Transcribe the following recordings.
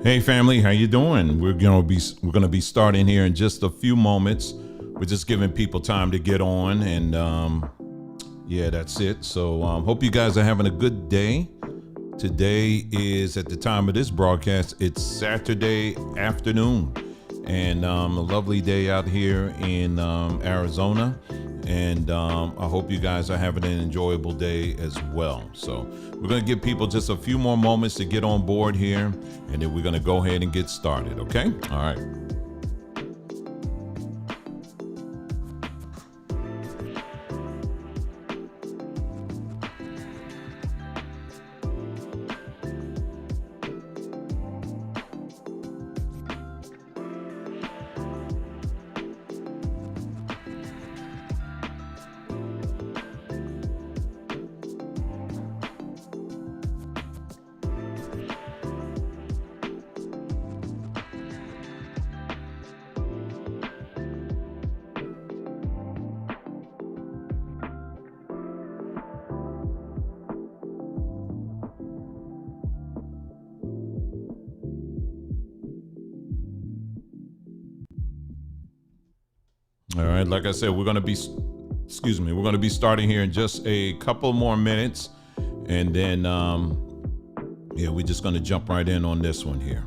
Hey family, how you doing? We're gonna be starting here in just a few moments. We're just giving people time to get on, and yeah, that's it. So hope you guys are having a good day. Today is, at the time of this broadcast, it's Saturday afternoon, and a lovely day out here in Arizona. And I hope you guys are having an enjoyable day as well. So we're going to give people just a few more moments to get on board here, and then we're going to go ahead and get started. Okay? All right. All right. Like I said, we're going to be starting here in just a couple more minutes, and then yeah, we're just going to jump right in on this one here.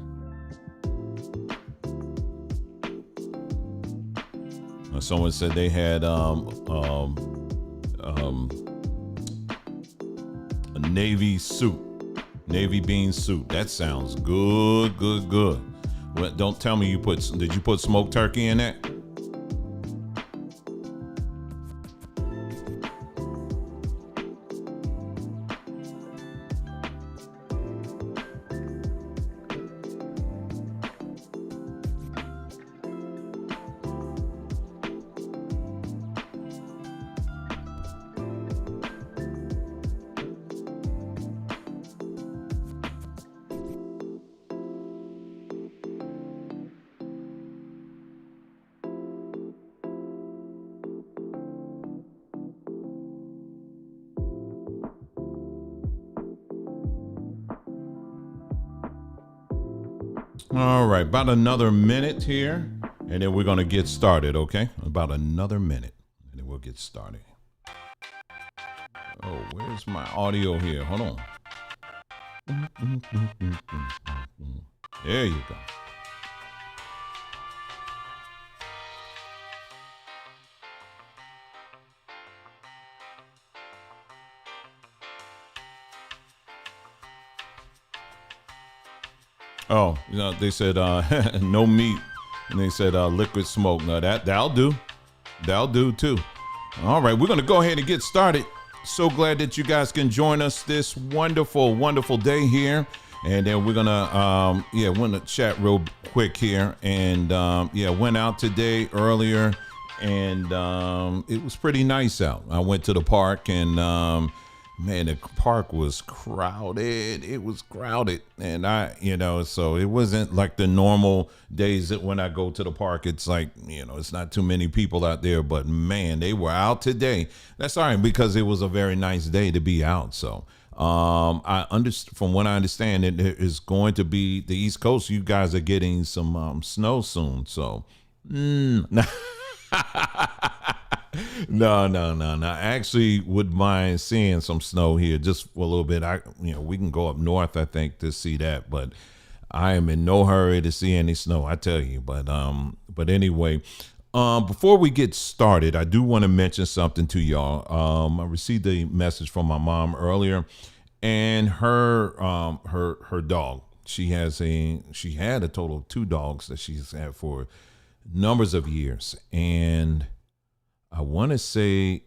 Someone said they had a navy bean soup. That sounds good, good, good. Well, don't tell me did you put smoked turkey in that? All right, about another minute here, and then we're going to get started, okay? About another minute, and then we'll get started. Oh, where's my audio here? Hold on. There you go. Oh, they said no meat, and they said liquid smoke. No, that'll do. That'll do too. All right, we're gonna go ahead and get started. So glad that you guys can join us this wonderful, wonderful day here. And then we're gonna want to chat real quick here. And went out today earlier, and it was pretty nice out. I went to the park, and man, the park was crowded. It was crowded. And so it wasn't like the normal days that when I go to the park, it's like, it's not too many people out there, but man, they were out today. That's all right, because it was a very nice day to be out. So, from what I understand, it is going to be the East Coast. You guys are getting some, snow soon. So, No. I actually would mind seeing some snow here just for a little bit. We can go up north, I think, to see that, but I am in no hurry to see any snow, I tell you. But anyway, before we get started, I do want to mention something to y'all. I received a message from my mom earlier, and her dog. She had a total of 2 dogs that she's had for numbers of years, and I want to say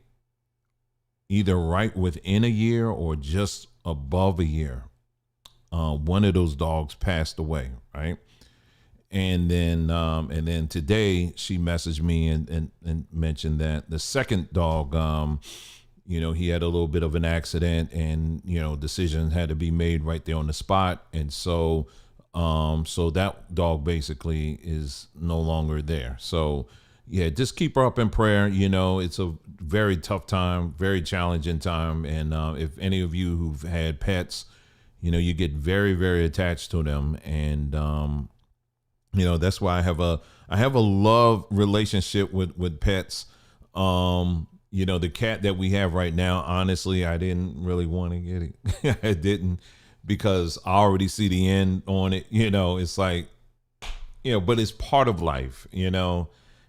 either right within a year or just above a year, one of those dogs passed away, right? And then today she messaged me and mentioned that the second dog, he had a little bit of an accident, and decision had to be made right there on the spot, and so that dog basically is no longer there. So yeah, just keep her up in prayer. It's a very tough time, very challenging time. And if any of you who've had pets, you get very, very attached to them. And, that's why I have a love relationship with pets. The cat that we have right now, honestly, I didn't really want to get it. I didn't, because I already see the end on it. It's like, but it's part of life, it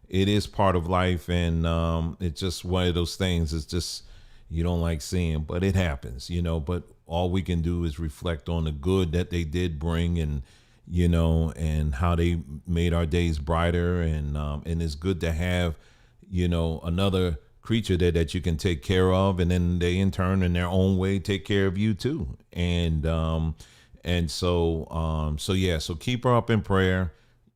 is part of life. And it's just one of those things. It's just, you don't like seeing, but it happens, but all we can do is reflect on the good that they did bring, and, and how they made our days brighter. And it's good to have, another creature that you can take care of, and then they in turn in their own way take care of you too. So keep her up in prayer.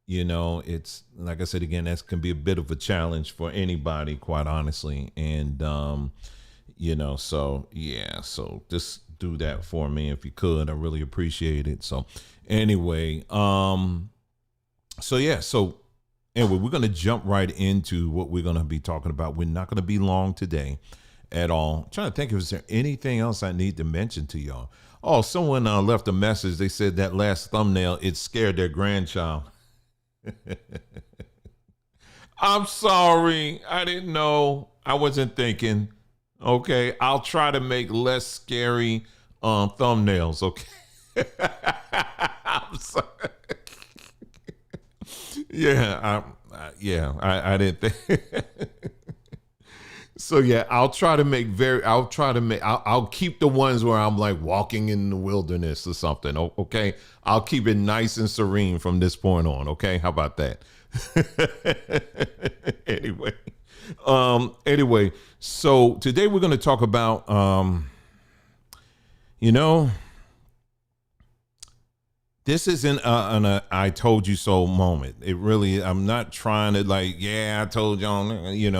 It's like I said again, that can be a bit of a challenge for anybody, quite honestly. And so just do that for me if you could. I really appreciate it. So anyway, Anyway, we're going to jump right into what we're going to be talking about. We're not going to be long today at all. I'm trying to think if there anything else I need to mention to y'all. Oh, someone left a message. They said that last thumbnail, it scared their grandchild. I'm sorry. I didn't know. I wasn't thinking. Okay. I'll try to make less scary thumbnails. Okay. I'm sorry. I didn't think. So I'll keep the ones where I'm like walking in the wilderness or something. Okay. I'll keep it nice and serene from this point on. Okay. How about that? Anyway, so today we're going to talk about, this isn't an I told you so moment. It really, I'm not trying to I told y'all,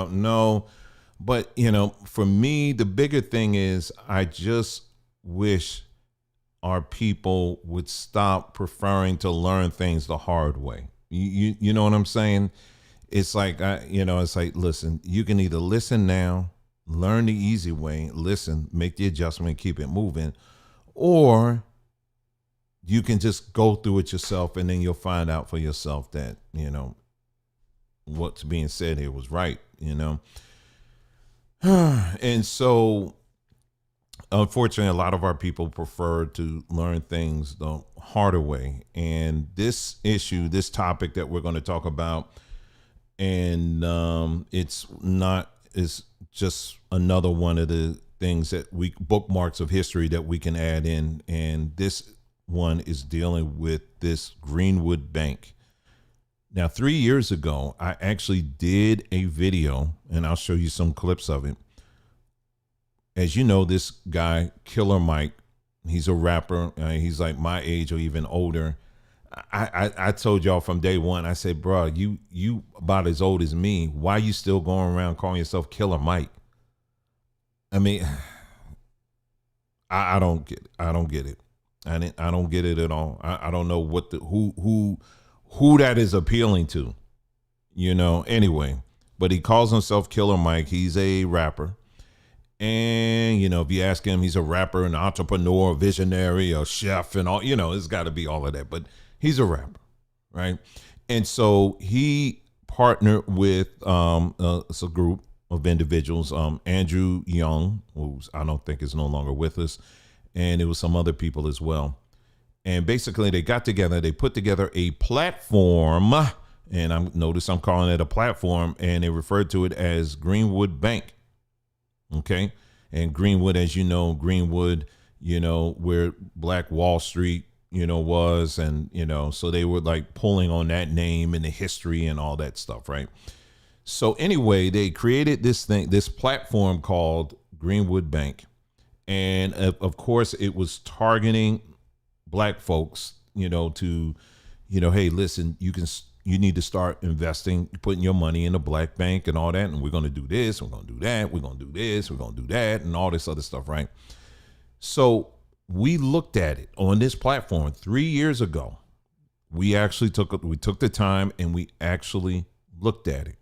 no. But, for me, the bigger thing is I just wish our people would stop preferring to learn things the hard way. You know what I'm saying? It's like, listen, you can either listen now, learn the easy way, listen, make the adjustment, keep it moving, or you can just go through it yourself, and then you'll find out for yourself that, what's being said here was right, And so, unfortunately, a lot of our people prefer to learn things the harder way. And this topic that we're going to talk about, and it's just another one of the things that bookmarks of history that we can add in. And this one is dealing with this Greenwood Bank. Now, 3 years ago, I actually did a video, and I'll show you some clips of it. As you know, this guy, Killer Mike, he's a rapper. He's like my age or even older. I told y'all from day one, I said, bro, you about as old as me. Why you still going around calling yourself Killer Mike? I mean, I don't get it. I don't get it. I don't get it at all. I don't know what who that is appealing to, anyway, but he calls himself Killer Mike. He's a rapper. And, if you ask him, he's a rapper, an entrepreneur, visionary, a chef, and all, it's got to be all of that, but he's a rapper. Right. And so he partnered with it's a group of individuals, Andrew Young, who I don't think is no longer with us. And it was some other people as well. And basically they got together, they put together a platform, and I'm calling it a platform, and they referred to it as Greenwood Bank. Okay. And Greenwood, as you know, where Black Wall Street, was, and, so they were like pulling on that name and the history and all that stuff. Right. So anyway, they created this platform called Greenwood Bank. And of course, it was targeting Black folks, to, hey, listen, you need to start investing, putting your money in a Black bank and all that. And we're going to do this. We're going to do that. We're going to do this. We're going to do that, and all this other stuff. Right. So we looked at it on this platform 3 years ago. We actually took the time and we actually looked at it.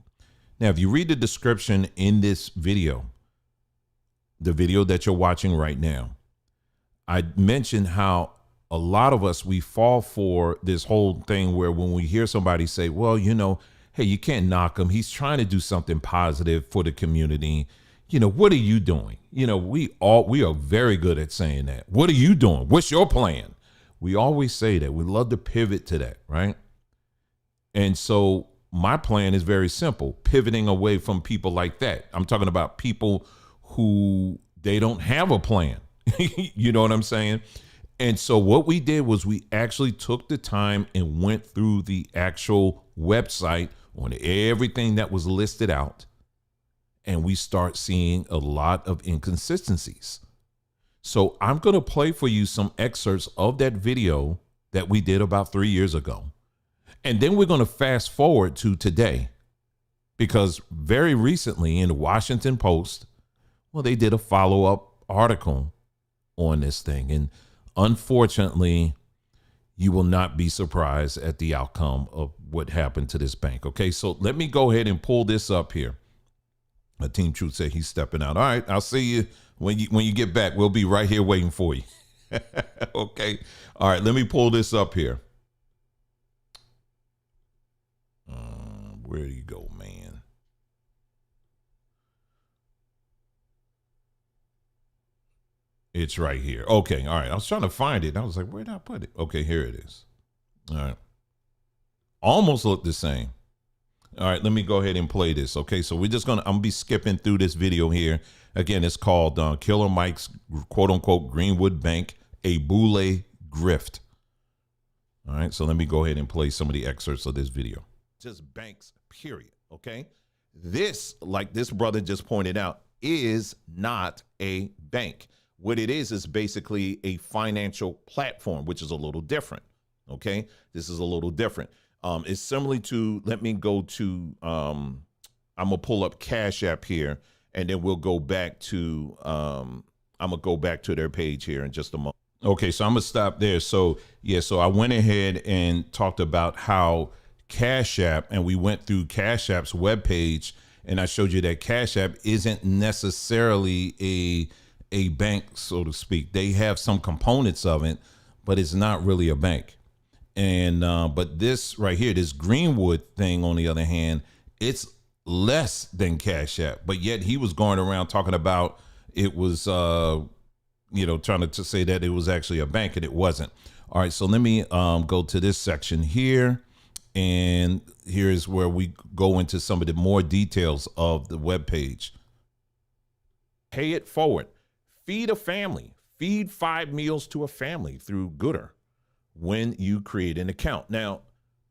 Now, if you read the description in this video, the video that you're watching right now, I mentioned how a lot of us, we fall for this whole thing where when we hear somebody say, well, hey, you can't knock him. He's trying to do something positive for the community. What are you doing? We are very good at saying that. What are you doing? What's your plan? We always say that. We love to pivot to that, right? And so my plan is very simple, pivoting away from people like that. I'm talking about people who they don't have a plan. You know what I'm saying? And so what we did was we actually took the time and went through the actual website on everything that was listed out. And we start seeing a lot of inconsistencies. So I'm going to play for you some excerpts of that video that we did about 3 years ago. And then we're going to fast forward to today, because very recently in the Washington Post, well, they did a follow-up article on this thing. And unfortunately, you will not be surprised at the outcome of what happened to this bank. Okay, so let me go ahead and pull this up here. Team Truth said he's stepping out. All right, I'll see you when you get back. We'll be right here waiting for you. Okay. All right, let me pull this up here. Where do you go, man? It's right here. Okay. All right. I was trying to find it. I was like, where did I put it? Okay, here it is. All right. Almost look the same. All right, let me go ahead and play this. Okay, so I'm gonna be skipping through this video here. Again, it's called Killer Mike's quote unquote Greenwood Bank, a Boule Grift. All right, so let me go ahead and play some of the excerpts of this video. Just banks, period. Okay, this, like this brother just pointed out, is not a bank. What it is basically a financial platform, which is a little different. Okay, this is a little different. It's similar to, let me go to, I'm gonna pull up Cash App here, and then we'll go back to, I'm gonna go back to their page here in just a moment. Okay, so I'm gonna stop there. So yeah, so I went ahead and talked about how Cash App, and we went through Cash App's webpage, and I showed you that Cash App isn't necessarily a bank, so to speak. They have some components of it, but it's not really a bank. And but this right here, this Greenwood thing, on the other hand, it's less than Cash App, but yet he was going around talking about it was, trying to say that it was actually a bank, and it wasn't. All right, so let me go to this section here, and here's where we go into some of the more details of the webpage. Pay it forward. Feed a family. Feed 5 meals to a family through Gooder when you create an account. Now,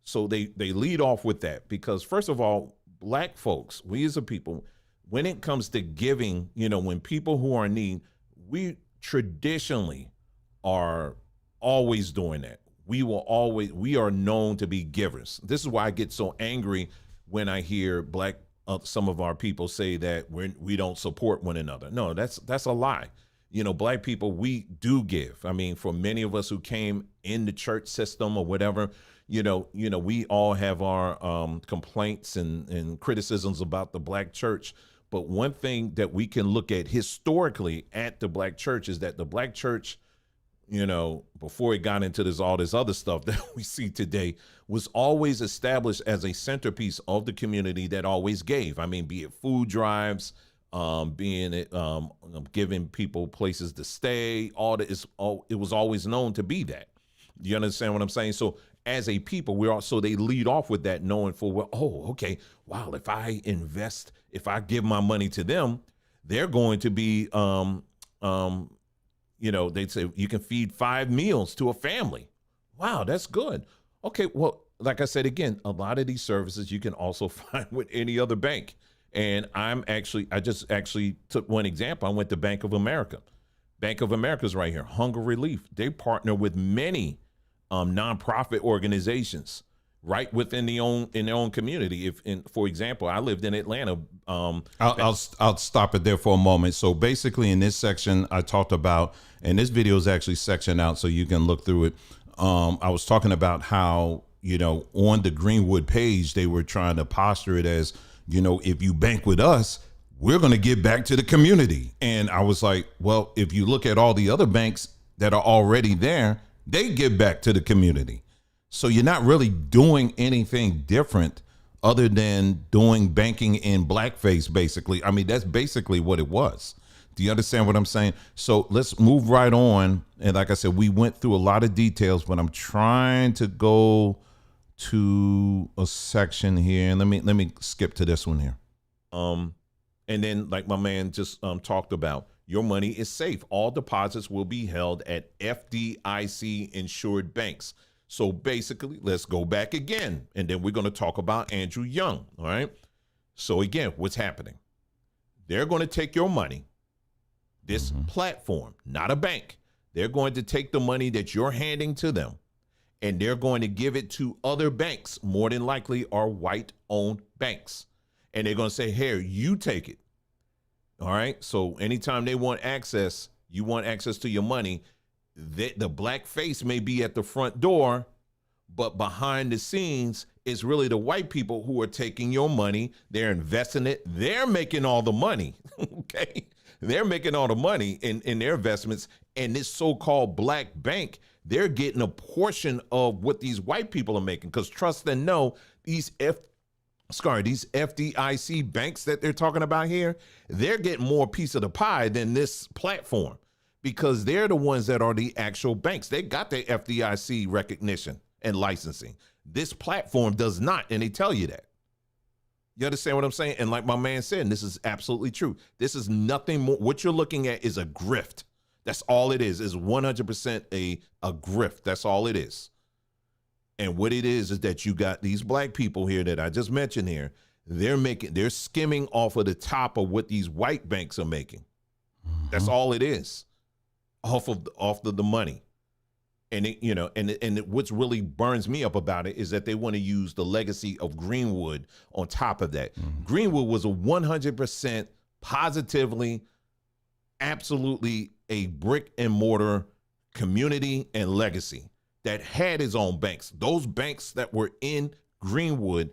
so they lead off with that because, first of all, Black folks, we as a people, when it comes to giving, when people who are in need, we traditionally are always doing that. We are known to be givers. This is why I get so angry when I hear some of our people say that we don't support one another. No, that's a lie. Black people, we do give. I mean, for many of us who came in the church system or whatever, we all have our complaints and criticisms about the Black church. But one thing that we can look at historically at the Black church is that the Black church, before it got into all this other stuff that we see today, was always established as a centerpiece of the community that always gave. I mean, be it food drives, giving people places to stay, it was always known to be that. You understand what I'm saying? So as a people, they lead off with that, knowing okay, wow, if I invest, if I give my money to them, they're going to be, they'd say you can feed 5 meals to a family. Wow, that's good. Okay, well, like I said, again, a lot of these services you can also find with any other bank. And I just took one example. I went to Bank of America. Bank of America's right here, Hunger Relief. They partner with many nonprofit organizations right within in their own community. For example, I lived in Atlanta. I'll stop it there for a moment. So basically in this section, I talked about, and this video is actually sectioned out so you can look through it. I was talking about how, on the Greenwood page, they were trying to posture it as, if you bank with us, we're going to give back to the community. And I was like, well, if you look at all the other banks that are already there, They give back to the community. So you're not really doing anything different other than doing banking in blackface, basically. I mean, that's basically what it was. Do you understand what I'm saying? So let's move right on. And like I said, we went through a lot of details, but I'm trying to go to a section here. And let me skip to this one here. And then, like my man just talked about, your money is safe. All deposits will be held at FDIC insured banks. So basically, let's go back again. And then we're going to talk about Andrew Young. All right. So again, what's happening? They're going to take your money, this platform, not a bank. They're going to take the money that you're handing to them, and they're going to give it to other banks, more than likely are white-owned banks. And they're going to say, here, you take it. All right. So anytime they want access, you want access to your money, the black face may be at the front door, but behind the scenes is really the white people who are taking your money. They're investing it. They're making all the money. Okay. They're making all the money in their investments. And this so-called black bank, they're getting a portion of what these white people are making. Because trust and know, these FDIC banks that they're talking about here, they're getting more piece of the pie than this platform, because they're the ones that are the actual banks. They got their FDIC recognition and licensing. This platform does not, and they tell you that. You understand what I'm saying? And like my man said, and this is absolutely true, this is nothing more. What you're looking at is a grift. That's all it is 100% a grift. That's all it is. And what it is that you got these black people here that I just mentioned here, they're skimming off of the top of what these white banks are making. That's all it is, off the money. And what's really burns me up about it is that they want to use the legacy of Greenwood on top of that. Greenwood was a 100% positively, absolutely a brick and mortar community and legacy that had his own banks. Those banks that were in Greenwood,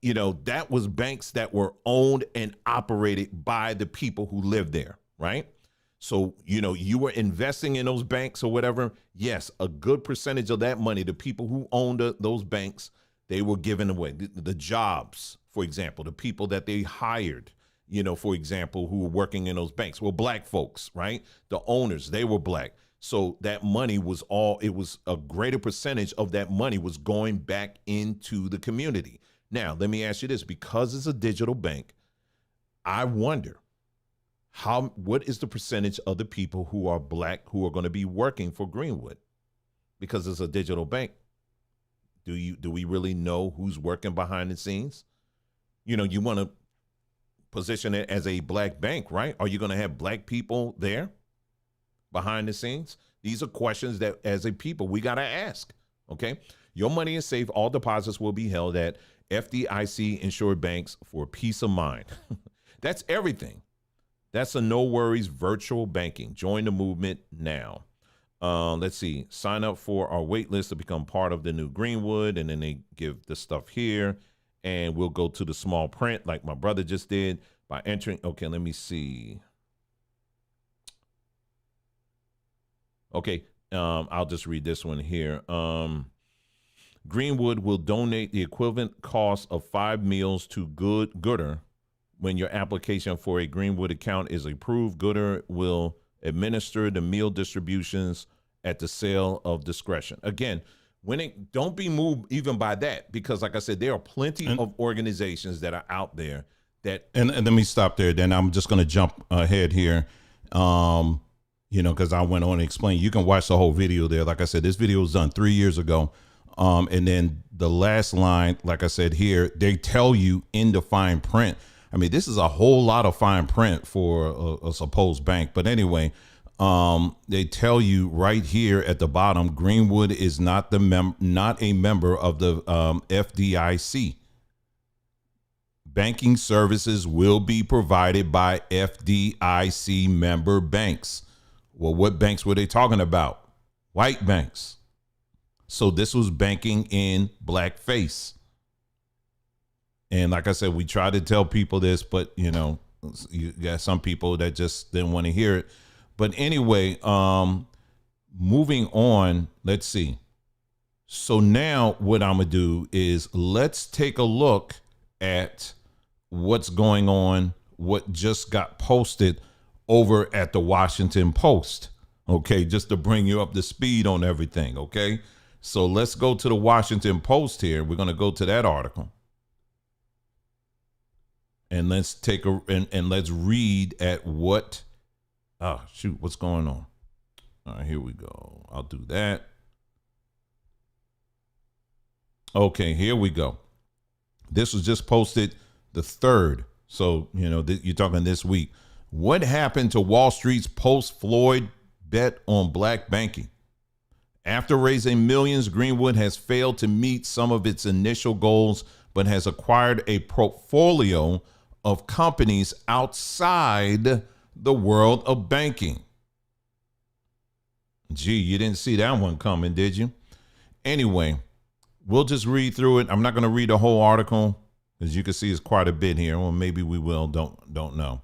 that was banks that were owned and operated by the people who lived there, right? So, you were investing in those banks or whatever. Yes, a good percentage of that money, the people who owned those banks, they were giving away. The jobs, for example, the people that they hired, for example, who were working in those banks were black folks, right? The owners, they were black. So that money was it was a greater percentage of that money was going back into the community. Now, let me ask you this, because it's a digital bank, I wonder, what is the percentage of the people who are black who are going to be working for Greenwood? Because it's a digital bank. Do we really know who's working behind the scenes? You want to position it as a black bank, right? Are you going to have black people there behind the scenes? These are questions that as a people, we got to ask. Okay. Your money is safe. All deposits will be held at FDIC insured banks for peace of mind. That's everything. That's a no worries virtual banking. Join the movement now. Let's see. Sign up for our wait list to become part of the new Greenwood. And then they give the stuff here. And we'll go to the small print like my brother just did by entering. Okay, let me see. Okay, I'll just read this one here. Greenwood will donate the equivalent cost of 5 meals to Gooder. When your application for a Greenwood account is approved, Gooder will administer the meal distributions at the sale of discretion. Again, don't be moved even by that, because like I said, there are plenty of organizations that are out there that. And let me stop there. Then I'm just going to jump ahead here. Because I went on and explained. You can watch the whole video there. Like I said, this video was done 3 years ago. And then the last line, like I said here, they tell you in the fine print. I mean, this is a whole lot of fine print for a supposed bank. But anyway, they tell you right here at the bottom, Greenwood is not a member of the FDIC. Banking services will be provided by FDIC member banks. Well, what banks were they talking about? White banks. So this was banking in blackface. And like I said, we try to tell people this, but you got some people that just didn't want to hear it. But anyway, moving on, let's see. So now what I'm going to do is let's take a look at what's going on, what just got posted over at the Washington Post. Okay, just to bring you up to speed on everything. Okay, so let's go to the Washington Post here. We're going to go to that article. And let's take and let's read at what, what's going on? All right, here we go. I'll do that. Okay, here we go. This was just posted the 3rd. So, you're talking this week. What happened to Wall Street's post-Floyd bet on black banking? After raising millions, Greenwood has failed to meet some of its initial goals, but has acquired a portfolio of companies outside the world of banking. Gee, you didn't see that one coming, did you? Anyway, we'll just read through it. I'm not going to read the whole article. As you can see, it's quite a bit here. Well, maybe we will. Don't know.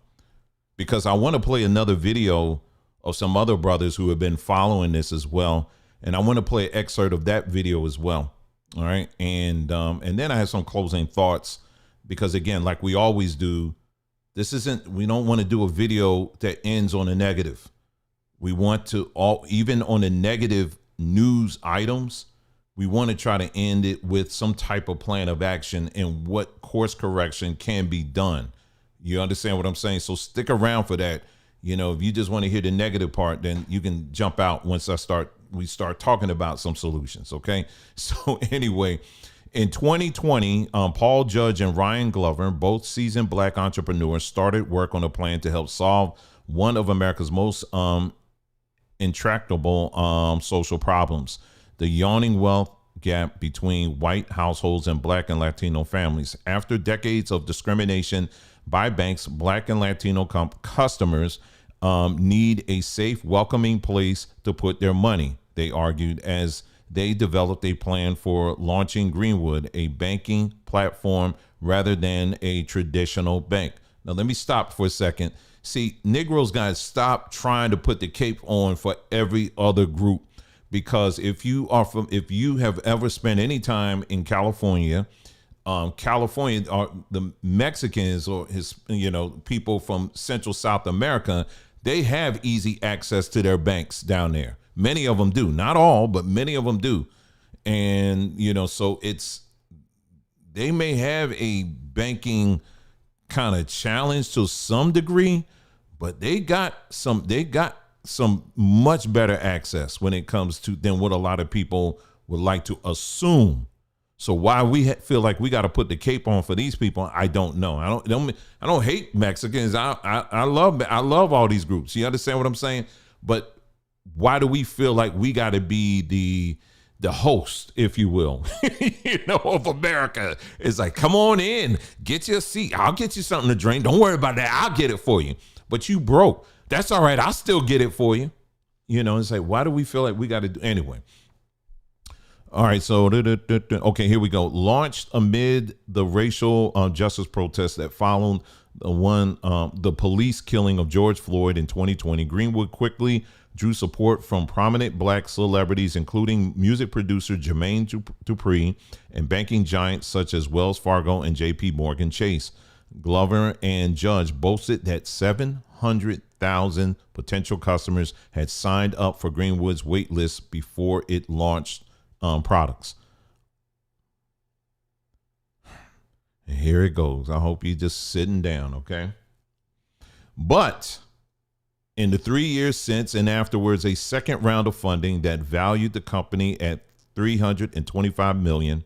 Because I want to play another video of some other brothers who have been following this as well. And I want to play an excerpt of that video as well. All right. And then I have some closing thoughts, because again, like we always do, we don't want to do a video that ends on a negative. We want to even on the negative news items, we want to try to end it with some type of plan of action and what course correction can be done. You understand what I'm saying? So stick around for that. If you just want to hear the negative part, then you can jump out once we start talking about some solutions. Okay. So anyway, in 2020, Paul Judge and Ryan Glover, both seasoned black entrepreneurs, started work on a plan to help solve one of America's most intractable social problems: the yawning wealth gap between white households and black and Latino families. After decades of discrimination by banks, black and Latino customers need a safe, welcoming place to put their money, they argued, as they developed a plan for launching Greenwood, a banking platform rather than a traditional bank. Now, let me stop for a second. See, Negroes got to stop trying to put the cape on for every other group, because if you have ever spent any time in California, California, or the Mexicans or people from Central South America, they have easy access to their banks down there. Many of them do, not all, but many of them do. And, so they may have a banking kind of challenge to some degree, but they got some much better access when it comes to than what a lot of people would like to assume. So why we feel like we got to put the cape on for these people, I don't know. I don't hate Mexicans. I love all these groups. You understand what I'm saying? But why do we feel like we got to be the host, if you will, of America? It's like, come on in, get your seat. I'll get you something to drink. Don't worry about that. I'll get it for you. But you broke. That's all right. I'll still get it for you. It's like, why do we feel like we got to do anyway? All right, so okay, here we go. Launched amid the racial justice protests that followed the police killing of George Floyd in 2020, Greenwood quickly drew support from prominent black celebrities, including music producer Jermaine Dupri and banking giants such as Wells Fargo and J.P. Morgan Chase. Glover and Judge boasted that 700,000 potential customers had signed up for Greenwood's wait list before it launched products. And here it goes. I hope you're just sitting down, okay? But in the 3 years since and afterwards, a second round of funding that valued the company at $325 million,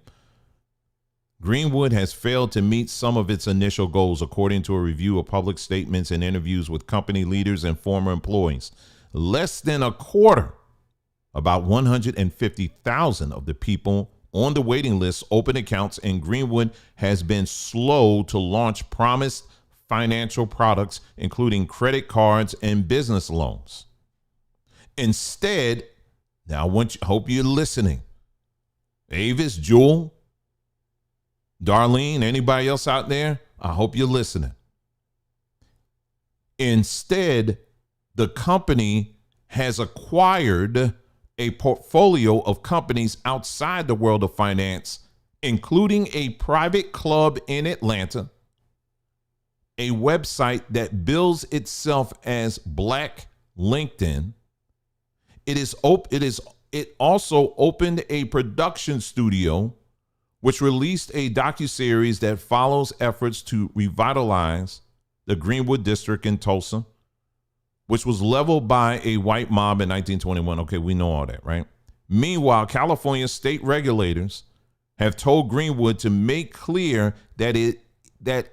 Greenwood has failed to meet some of its initial goals, according to a review of public statements and interviews with company leaders and former employees. Less than a quarter, about 150,000 of the people on the waiting list open accounts, and Greenwood has been slow to launch promised financial products, including credit cards and business loans. Instead, now hope you're listening. Avis, Jewel, Darlene, anybody else out there? I hope you're listening. Instead, the company has acquired a portfolio of companies outside the world of finance, including a private club in Atlanta, a website that bills itself as Black LinkedIn. It also opened a production studio, which released a docuseries that follows efforts to revitalize the Greenwood district in Tulsa, which was leveled by a white mob in 1921. Okay, we know all that, right? Meanwhile, California state regulators have told Greenwood to make clear that it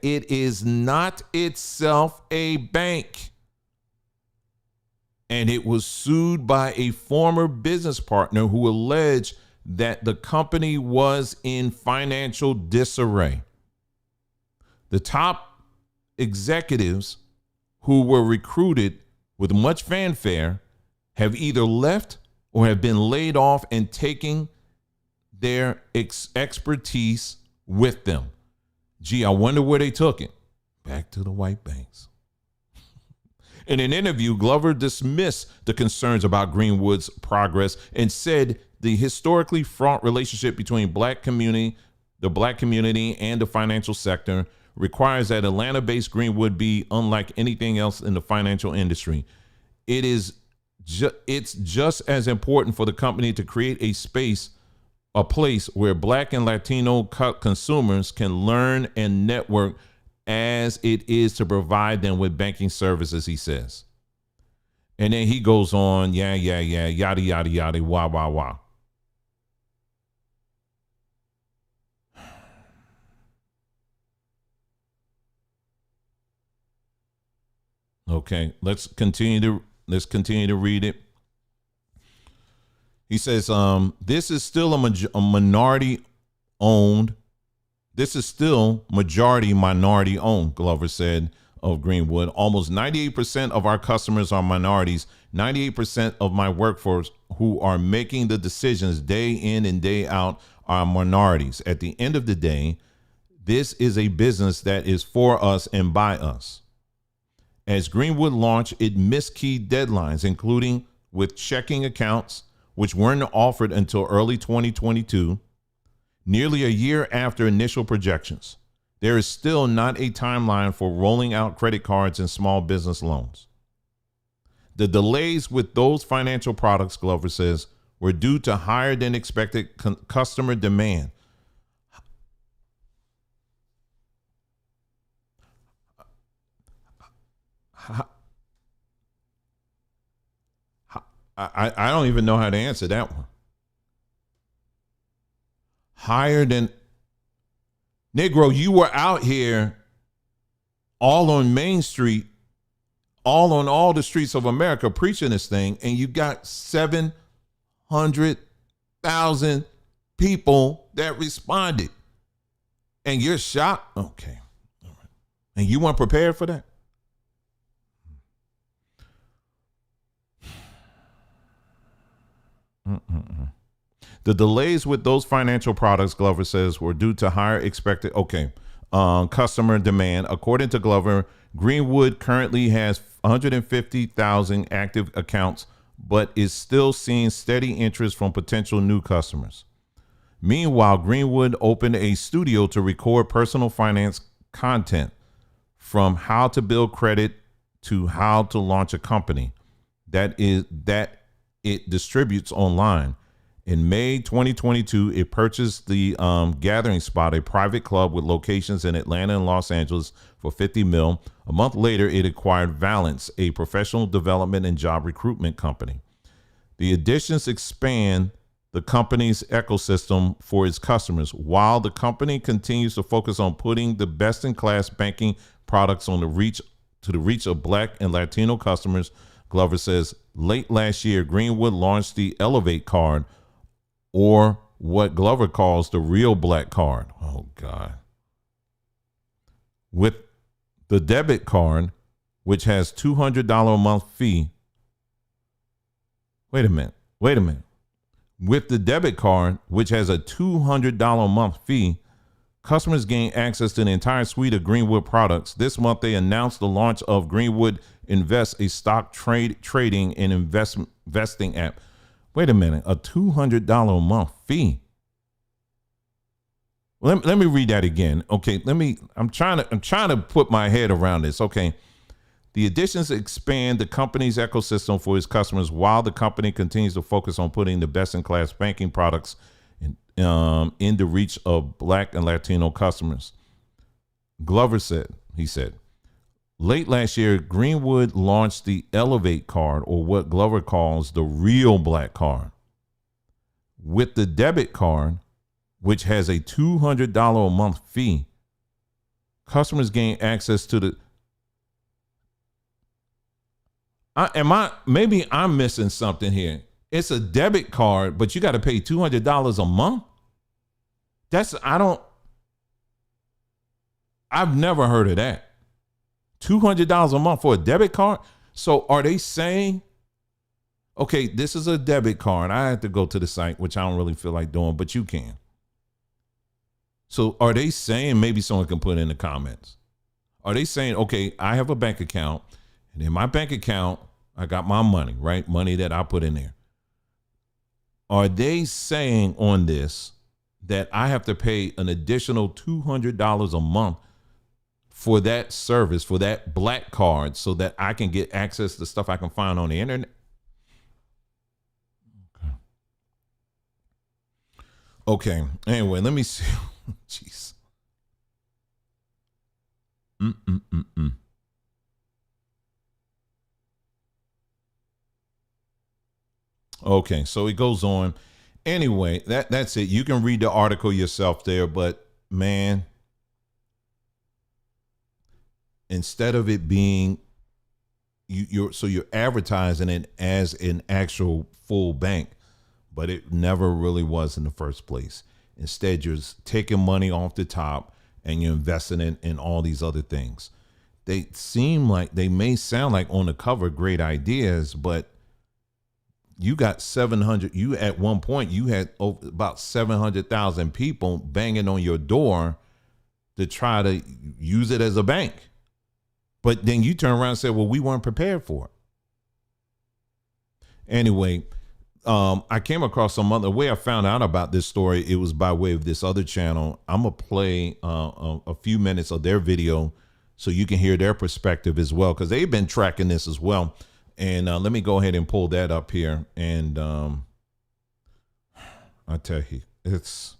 is not itself a bank. And it was sued by a former business partner who alleged that the company was in financial disarray. The top executives who were recruited with much fanfare have either left or have been laid off and taking their expertise with them. Gee, I wonder where they took it. Back to the white banks. In an interview, Glover dismissed the concerns about Greenwood's progress and said the historically fraught relationship between the black community and the financial sector requires that Atlanta-based Greenwood be unlike anything else in the financial industry. It's just as important for the company to create a place where Black and Latino consumers can learn and network as it is to provide them with banking services, he says. And then he goes on, yada, yada, yada, wah, wah, wah. Okay, let's continue to read it. He says, this is still a minority owned. This is still majority minority owned, Glover said of Greenwood. Almost 98% of our customers are minorities. 98% of my workforce who are making the decisions day in and day out are minorities. At the end of the day, this is a business that is for us and by us. As Greenwood launched, it missed key deadlines, including with checking accounts, which weren't offered until early 2022, nearly a year after initial projections. There is still not a timeline for rolling out credit cards and small business loans. The delays with those financial products, Glover says, were due to higher than expected customer demand. I don't even know how to answer that one. Higher than Negro, you were out here all on Main Street, all on all the streets of America preaching this thing, and you got 700,000 people that responded. And you're shocked? Okay. All right. And you weren't prepared for that? The delays with those financial products, Glover says, were due to higher expected customer demand. According to Glover, Greenwood currently has 150,000 active accounts, but is still seeing steady interest from potential new customers. Meanwhile, Greenwood opened a studio to record personal finance content, from how to build credit to how to launch a company that it distributes online. In May 2022, it purchased the Gathering Spot, a private club with locations in Atlanta and Los Angeles, for $50 million. A month later, it acquired Valence, a professional development and job recruitment company. The additions expand the company's ecosystem for its customers, while the company continues to focus on putting the best-in-class banking products on the reach of Black and Latino customers. Glover says late last year, Greenwood launched the Elevate card, or what Glover calls the real Black card. Oh, God. With the debit card, which has $200 a month fee. Wait a minute. With the debit card, which has a $200 a month fee, customers gain access to the entire suite of Greenwood products. This month, they announced the launch of Greenwood Invest, a stock trading and investing app. Wait a minute, a $200 a month fee. Let me read that again. Okay, I'm trying to put my head around this. Okay. The additions expand the company's ecosystem for its customers while the company continues to focus on putting the best-in-class banking products in the reach of Black and Latino customers. Glover said, late last year, Greenwood launched the Elevate card, or what Glover calls the real Black card. With the debit card, which has a $200 a month fee, customers gain access to the maybe I'm missing something here. It's a debit card, but you got to pay $200 a month. I've never heard of that. $200 a month for a debit card. So are they saying, okay, this is a debit card. I have to go to the site, which I don't really feel like doing, but you can. So are they saying, maybe someone can put in the comments, are they saying, okay, I have a bank account, and in my bank account, I got my money, right? Money that I put in there. Are they saying on this that I have to pay an additional $200 a month for that service, for that Black card, so that I can get access to stuff I can find on the internet? Okay. Anyway, let me see. Jeez. Okay, so it goes on. Anyway, that's it. You can read the article yourself there, but man, instead of it being you're advertising it as an actual full bank, but it never really was in the first place. Instead, you're taking money off the top and you're investing in all these other things. They may sound like on the cover great ideas, but you got 700. You at one point you had about 700,000 people banging on your door to try to use it as a bank. But then you turn around and say, well, we weren't prepared for it. Anyway, I came across some other way I found out about this story. It was by way of this other channel. I'm going to play a few minutes of their video so you can hear their perspective as well, because they've been tracking this as well. And let me go ahead and pull that up here. And I tell you, it's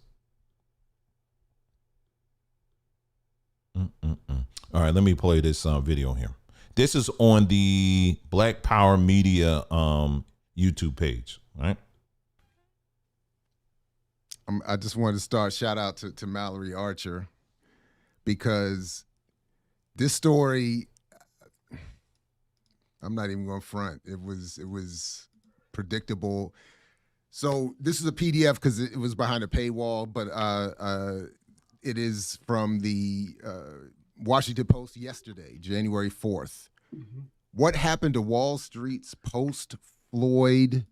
all right. Let me play this video here. This is on the Black Power Media YouTube page. All right. I just wanted to start shout out to Mallory Archer, because this story, I'm not even going to front. It was predictable. So this is a PDF because it was behind a paywall, but it is from the Washington Post yesterday, January 4th. Mm-hmm. What happened to Wall Street's post-Floyd?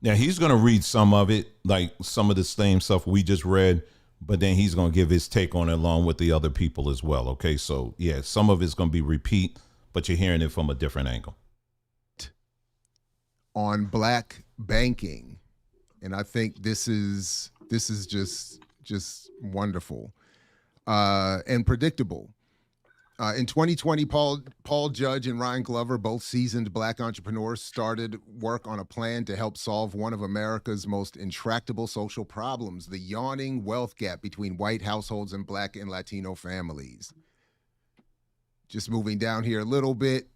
Now, he's going to read some of it, like some of the same stuff we just read, but then he's going to give his take on it along with the other people as well. Okay, so yeah, some of it's going to be repeat, but you're hearing it from a different angle. On Black banking, and I think this is just wonderful and predictable. In 2020, Paul Judge and Ryan Glover, both seasoned Black entrepreneurs, started work on a plan to help solve one of America's most intractable social problems: the yawning wealth gap between white households and Black and Latino families. Just moving down here a little bit.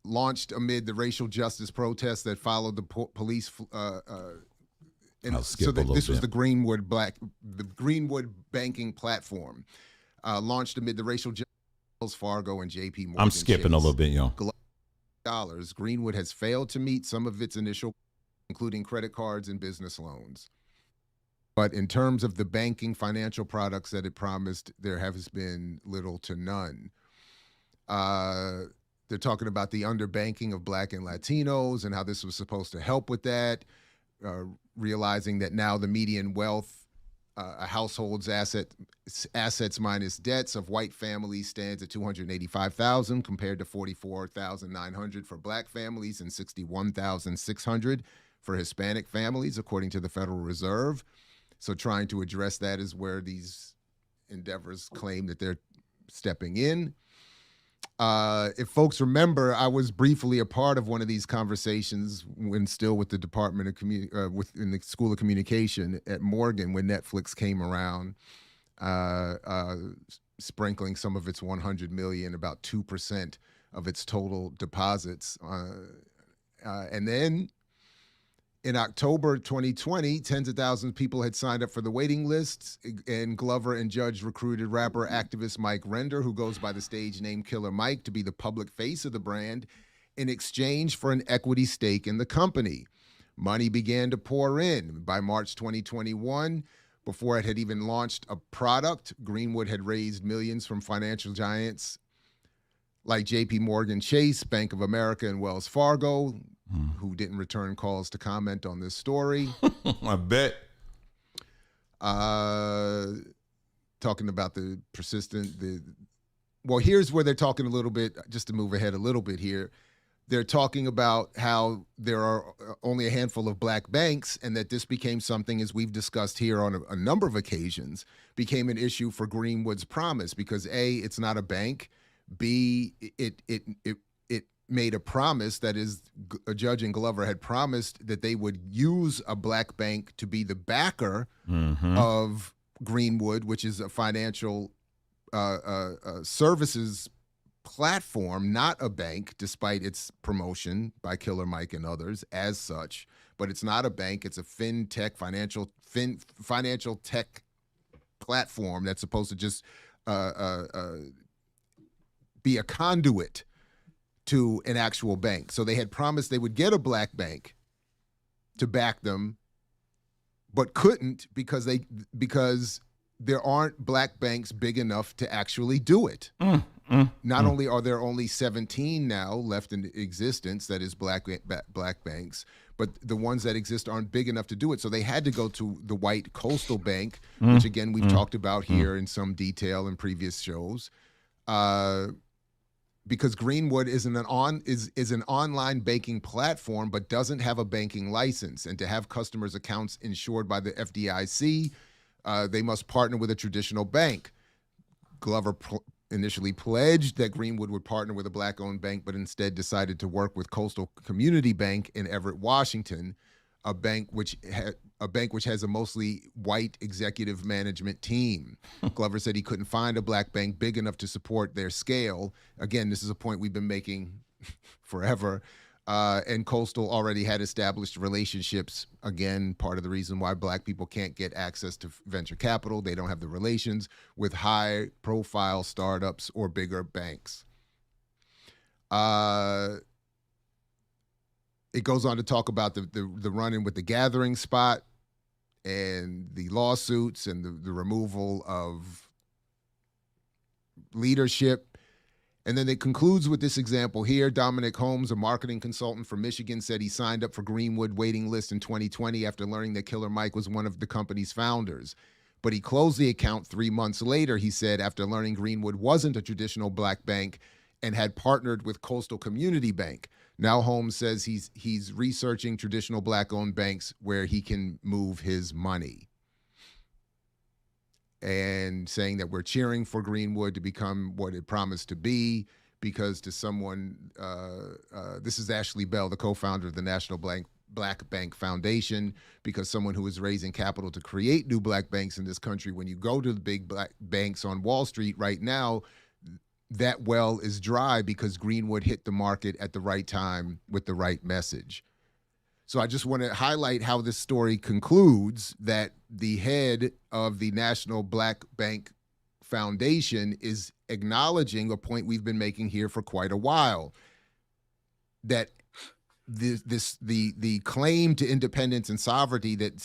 Launched amid the racial justice protests that followed the police. This was the Greenwood banking platform. Launched amid the racial justice. Wells Fargo and JP Morgan. I'm skipping a little bit, yo. Dollars. Greenwood has failed to meet some of its initial, including credit cards and business loans. But in terms of the banking financial products that it promised, there has been little to none. They're talking about the underbanking of Black and Latinos and how this was supposed to help with that, realizing that now the median wealth, a household's assets minus debts of white families stands at $285,000 compared to $44,900 for Black families and $61,600 for Hispanic families, according to the Federal Reserve. So trying to address that is where these endeavors claim that they're stepping in. If folks remember, I was briefly a part of one of these conversations when still with the Department of in the School of Communication at Morgan when Netflix came around, sprinkling some of its 100 million, about 2% of its total deposits. And then in October 2020, tens of thousands of people had signed up for the waiting lists, and Glover and Judge recruited rapper activist Mike Render, who goes by the stage name Killer Mike, to be the public face of the brand in exchange for an equity stake in the company. Money began to pour in. By March 2021, before it had even launched a product, Greenwood had raised millions from financial giants like JP Morgan Chase, Bank of America, and Wells Fargo, who didn't return calls to comment on this story. I bet. Talking about well, here's where they're talking a little bit, just to move ahead a little bit here. They're talking about how there are only a handful of black banks, and that this became something, as we've discussed here on a number of occasions, became an issue for Greenwood's promise because A, it's not a bank. B, it made a promise, that is, a Judge and Glover had promised that they would use a black bank to be the backer of Greenwood, which is a financial services platform, not a bank, despite its promotion by Killer Mike and others as such. But it's not a bank; it's a fintech, financial tech platform that's supposed to just be a conduit to an actual bank. So they had promised they would get a black bank to back them, but couldn't because there aren't black banks big enough to actually do it. Not only are there only 17 now left in existence, that is black banks, but the ones that exist aren't big enough to do it. So they had to go to the white Coastal Bank, which again we've talked about here in some detail in previous shows. Because Greenwood is an online banking platform, but doesn't have a banking license. And to have customers' accounts insured by the FDIC, they must partner with a traditional bank. Glover initially pledged that Greenwood would partner with a black-owned bank, but instead decided to work with Coastal Community Bank in Everett, Washington, a bank which has a mostly white executive management team. Glover said he couldn't find a black bank big enough to support their scale. Again, this is a point we've been making forever. And Coastal already had established relationships. Again, part of the reason why black people can't get access to venture capital. They don't have the relations with high-profile startups or bigger banks. It goes on to talk about the run-in with the Gathering spot and the lawsuits and the removal of leadership. And then it concludes with this example here. Dominic Holmes, a marketing consultant from Michigan, said he signed up for Greenwood waiting list in 2020 after learning that Killer Mike was one of the company's founders. But he closed the account 3 months later, he said, after learning Greenwood wasn't a traditional black bank and had partnered with Coastal Community Bank. Now Holmes says he's researching traditional black-owned banks where he can move his money. And saying that we're cheering for Greenwood to become what it promised to be, because to someone, this is Ashley Bell, the co-founder of the National Black Bank Foundation, because someone who is raising capital to create new black banks in this country, when you go to the big black banks on Wall Street right now, that well is dry because Greenwood hit the market at the right time with the right message. So I just want to highlight how this story concludes, that the head of the National Black Bank Foundation is acknowledging a point we've been making here for quite a while, that the claim to independence and sovereignty that's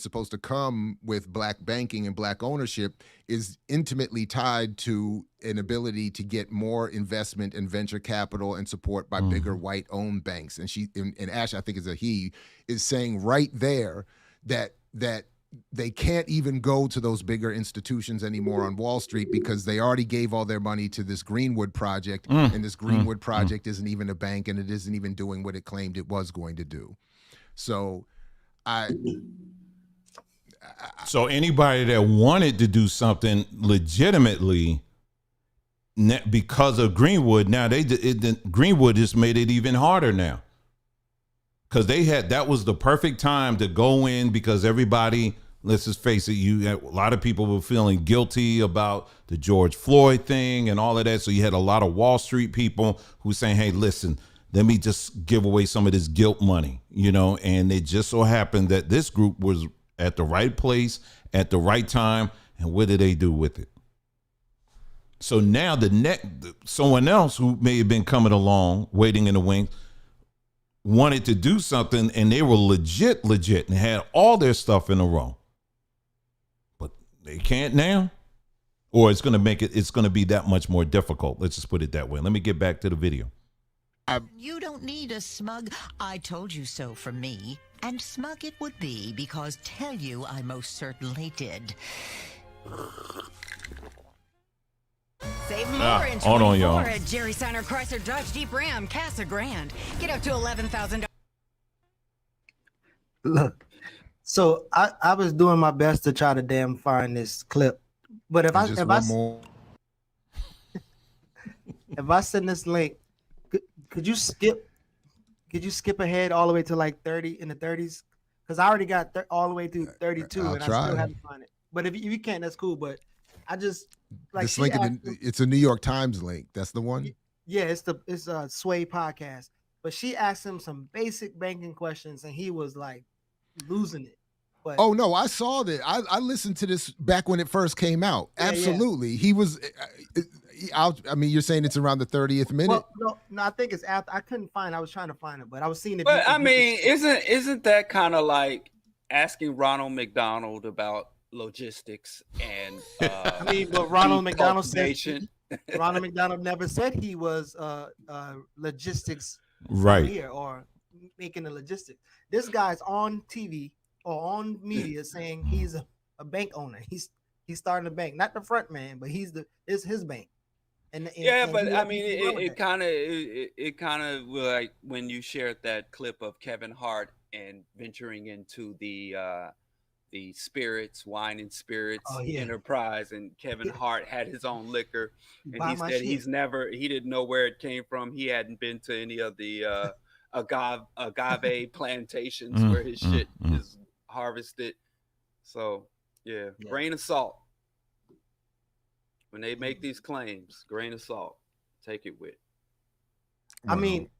supposed to come with black banking and black ownership is intimately tied to an ability to get more investment and venture capital and support by bigger white-owned banks. And Ash, I think is a he, is saying right there that they can't even go to those bigger institutions anymore on Wall Street because they already gave all their money to this Greenwood project, and this Greenwood project isn't even a bank, and it isn't even doing what it claimed it was going to do. So I So anybody that wanted to do something legitimately because of Greenwood, now Greenwood just made it even harder now. Because that was the perfect time to go in, because everybody, let's just face it, a lot of people were feeling guilty about the George Floyd thing and all of that. So you had a lot of Wall Street people who were saying, hey, listen, let me just give away some of this guilt money, and it just so happened that this group was at the right place at the right time. And what did they do with it? So now someone else who may have been coming along, waiting in the wings, wanted to do something, and they were legit and had all their stuff in a row, but they can't now, or it's going to be that much more difficult. Let's just put it that way. Let me get back to the video. You don't need a smug "I told you so" from me, and smug it would be, because tell you I most certainly did. Save more in 24 hold on, y'all. at Jerry Seiner Chrysler Dodge Jeep Ram Casa Grande. Get up to $11,000. Look, so I was doing my best to try to damn find this clip, but if I send this link, could you skip ahead all the way to like 30 in the 30s? Because I already got all the way through 32, and I still haven't found it. But if you can't, that's cool. But I just like this link. It's a New York Times link. That's the one. Yeah, it's a Sway podcast. But she asked him some basic banking questions, and he was like losing it. But oh no, I saw that. I listened to this back when it first came out. Yeah, absolutely, he was. I mean, you're saying it's around the 30th minute? Well, no, I think it's after. I couldn't find it. I was trying to find it, but I was seeing it. But I mean, isn't that kind of like asking Ronald McDonald about logistics and I mean, but Ronald McDonald said Ronald McDonald never said he was logistics right here or making the logistics. This guy's on TV or on media saying he's a bank owner. He's starting a bank, not the front man, but it's his bank. And but I mean, it kind of like when you shared that clip of Kevin Hart and venturing into the spirits, wine and spirits enterprise, and Kevin Hart had his own liquor, and he said he didn't know where it came from. He hadn't been to any of the agave plantations where his shit is harvested. So yeah, grain of salt. When they make these claims, grain of salt, take it with. I mean,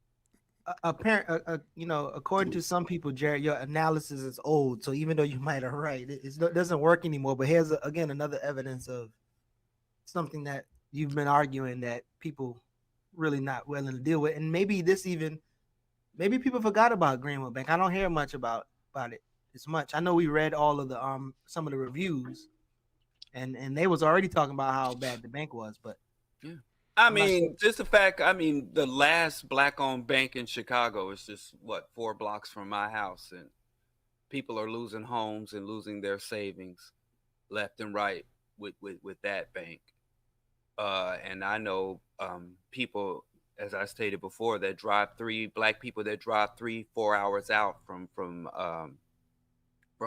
according to some people, Jared, your analysis is old. So even though you might have right, it doesn't work anymore. But here's again another evidence of something that you've been arguing that people really not willing to deal with. And maybe people forgot about Greenwood Bank. I don't hear much about it as much. I know we read all of the some of the reviews. And they was already talking about how bad the bank was, but yeah, I mean, just the fact. I mean, the last black-owned bank in Chicago is just 4 blocks from my house, and people are losing homes and losing their savings left and right with that bank. And I know people, as I stated before, that black people that drive 3-4 hours out from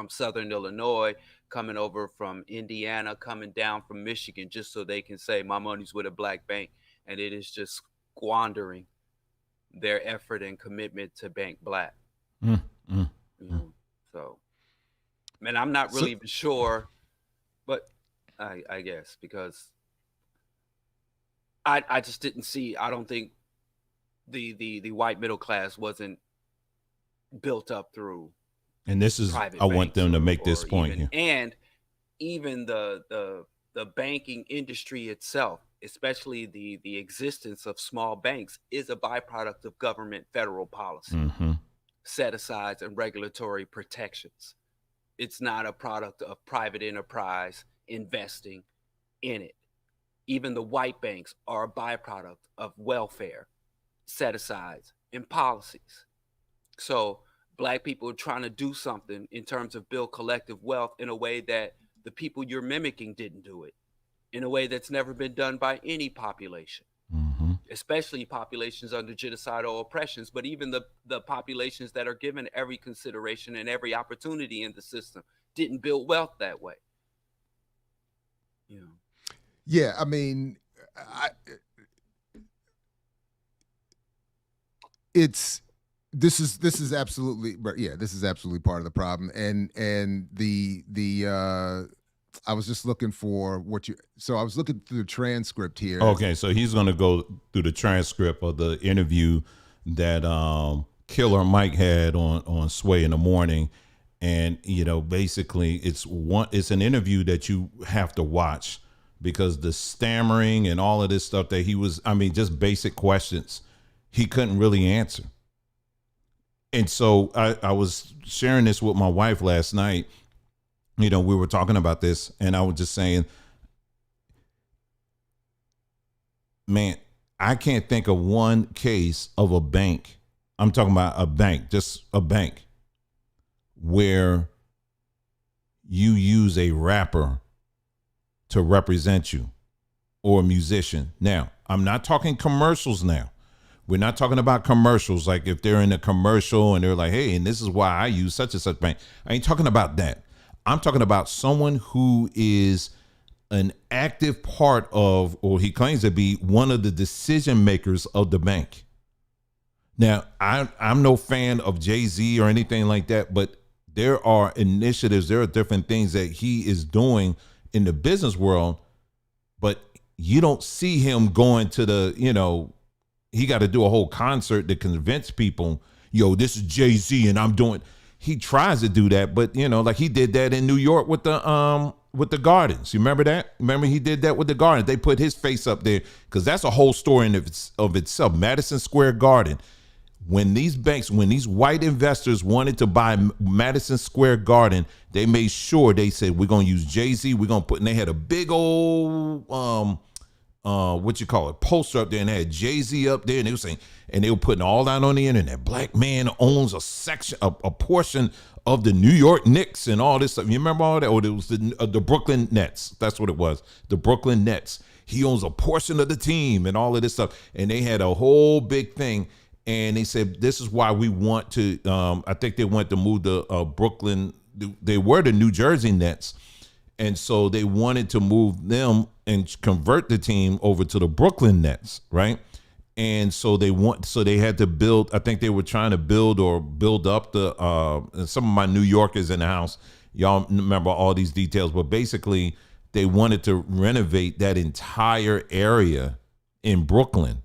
Southern Illinois, coming over from Indiana, coming down from Michigan, just so they can say my money's with a black bank, and it is just squandering their effort and commitment to bank black. So, man, I'm not really even sure, but I guess because I just didn't see. I don't think the white middle class wasn't built up through. And this is, I want them to make this point here. And even the banking industry itself, especially the existence of small banks, is a byproduct of government federal policy, set-asides and regulatory protections. It's not a product of private enterprise investing in it. Even the white banks are a byproduct of welfare, set-asides, and policies. So Black people are trying to do something in terms of build collective wealth in a way that the people you're mimicking didn't do it, in a way that's never been done by any population. especially populations under genocidal oppressions, but even the populations that are given every consideration and every opportunity in the system didn't build wealth that way. You know. Yeah, I mean, this is absolutely, but yeah, this is absolutely part of the problem. And I was just looking for so I was looking through the transcript here. Okay, so he's going to go through the transcript of the interview that Killer Mike had on Sway in the Morning. And, you know, basically it's an interview that you have to watch, because the stammering and all of this stuff that he was, I mean, just basic questions, he couldn't really answer. And so I was sharing this with my wife last night. You know, we were talking about this, and I was just saying, man, I can't think of one case of a bank. I'm talking about a bank, just a bank, where you use a rapper to represent you, or a musician. Now, I'm not talking commercials now. We're not talking about commercials, like if they're in a commercial and they're like, hey, and this is why I use such and such bank. I ain't talking about that. I'm talking about someone who is an active part of, or he claims to be one of the decision makers of the bank. Now, I'm no fan of Jay-Z or anything like that, but there are initiatives, there are different things that he is doing in the business world, but you don't see him going to the, you know, he got to do a whole concert to convince people, yo, this is Jay-Z and I'm doing. He tries to do that, but you know, like he did that in New York with the Gardens. You remember that? Remember he did that with the Gardens. They put his face up there because that's a whole story in of itself. Madison Square Garden. When these banks, when these white investors wanted to buy Madison Square Garden, they made sure, they said, we're going to use Jay-Z. We're going to put, and they had a big old, poster up there, and they had Jay-Z up there, and they were saying, and they were putting all that on the internet. Black man owns a section, a portion of the New York Knicks and all this stuff. You remember all that? Or it was the Brooklyn Nets. That's what it was. The Brooklyn Nets. He owns a portion of the team and all of this stuff. And they had a whole big thing. And they said, this is why we want to, I think they went to move the Brooklyn. They were the New Jersey Nets. And so they wanted to move them and convert the team over to the Brooklyn Nets, right? And so they had to build, I think they were trying to build up the, some of my New Yorkers in the house, y'all remember all these details, but basically they wanted to renovate that entire area in Brooklyn.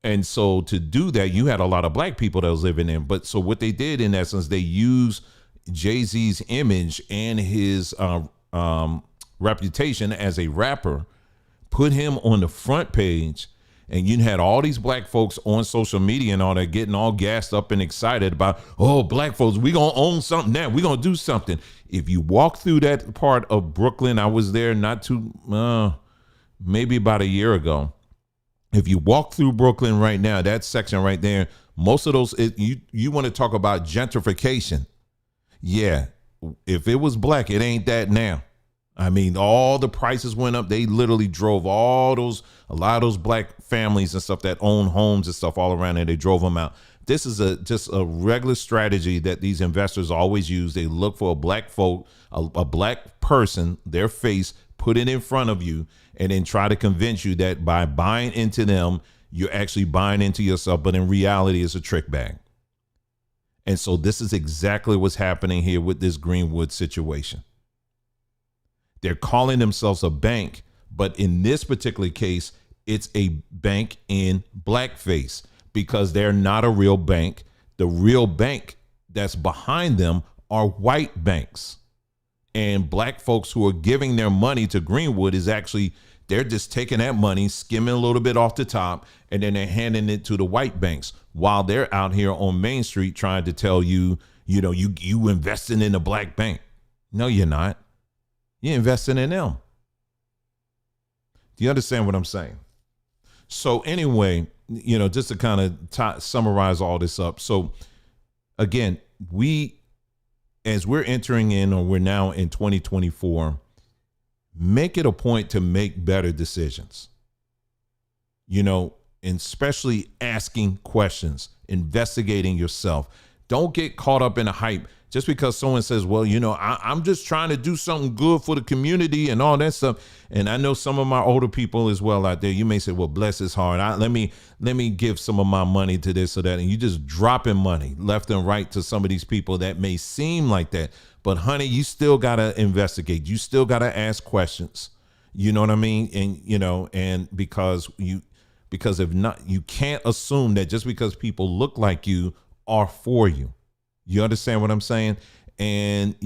And so to do that, you had a lot of black people that was living in. But so what they did, in essence, they used Jay-Z's image and his reputation as a rapper, put him on the front page, and you had all these black folks on social media and all that getting all gassed up and excited about, oh, black folks, we gonna own something now. We gonna do something. If you walk through that part of Brooklyn, I was there maybe about a year ago. If you walk through Brooklyn right now, that section right there, most of those, you want to talk about gentrification. Yeah, if it was black, it ain't that now. I mean, all the prices went up. They literally drove a lot of those black families and stuff that own homes and stuff all around there. They drove them out. This is just a regular strategy that these investors always use. They look for a black black person, their face, put it in front of you, and then try to convince you that by buying into them, you're actually buying into yourself. But in reality, it's a trick bag. And so this is exactly what's happening here with this Greenwood situation. They're calling themselves a bank, but in this particular case, it's a bank in blackface because they're not a real bank. The real bank that's behind them are white banks. And black folks who are giving their money to Greenwood is actually, they're just taking that money, skimming a little bit off the top, and then they're handing it to the white banks while they're out here on Main Street trying to tell you, you investing in a black bank. No, you're not. You're investing in them. Do you understand what I'm saying? So anyway, just to kind of summarize all this up. So again, as we're entering in, or we're now in 2024, make it a point to make better decisions. and especially asking questions, investigating yourself. Don't get caught up in a hype just because someone says, well, I'm just trying to do something good for the community and all that stuff. And I know some of my older people as well out there, you may say, well, bless his heart. Let me give some of my money to this or that. And you just dropping money left and right to some of these people that may seem like that. But honey, you still got to investigate. You still got to ask questions. You know what I mean? And, and because if not, you can't assume that just because people look like you are for you. You understand what I'm saying? And,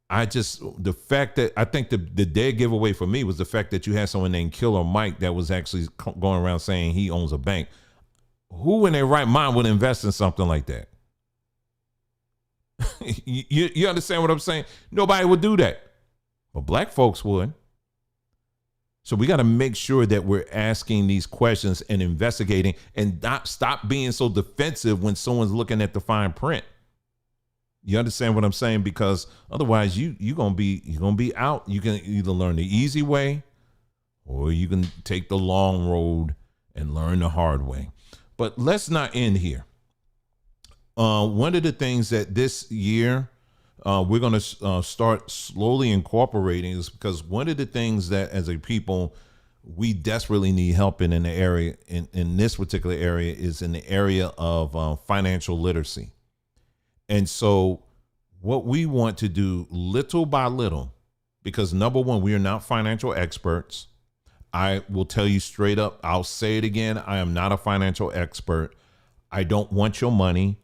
I think the dead giveaway for me was the fact that you had someone named Killer Mike that was actually going around saying he owns a bank. Who in their right mind would invest in something like that? you understand what I'm saying? Nobody would do that, but black folks would. So we got to make sure that we're asking these questions and investigating, and not stop being so defensive when someone's looking at the fine print. You understand what I'm saying? Because otherwise you're gonna be out. You can either learn the easy way or you can take the long road and learn the hard way. But let's not end here. One of the things that this year we're going to start slowly incorporating is because one of the things that as a people we desperately need help in the area, in this particular area, is in the area of financial literacy. And so what we want to do little by little, because number one, we are not financial experts. I will tell you straight up, I'll say it again, I am not a financial expert. I don't want your money.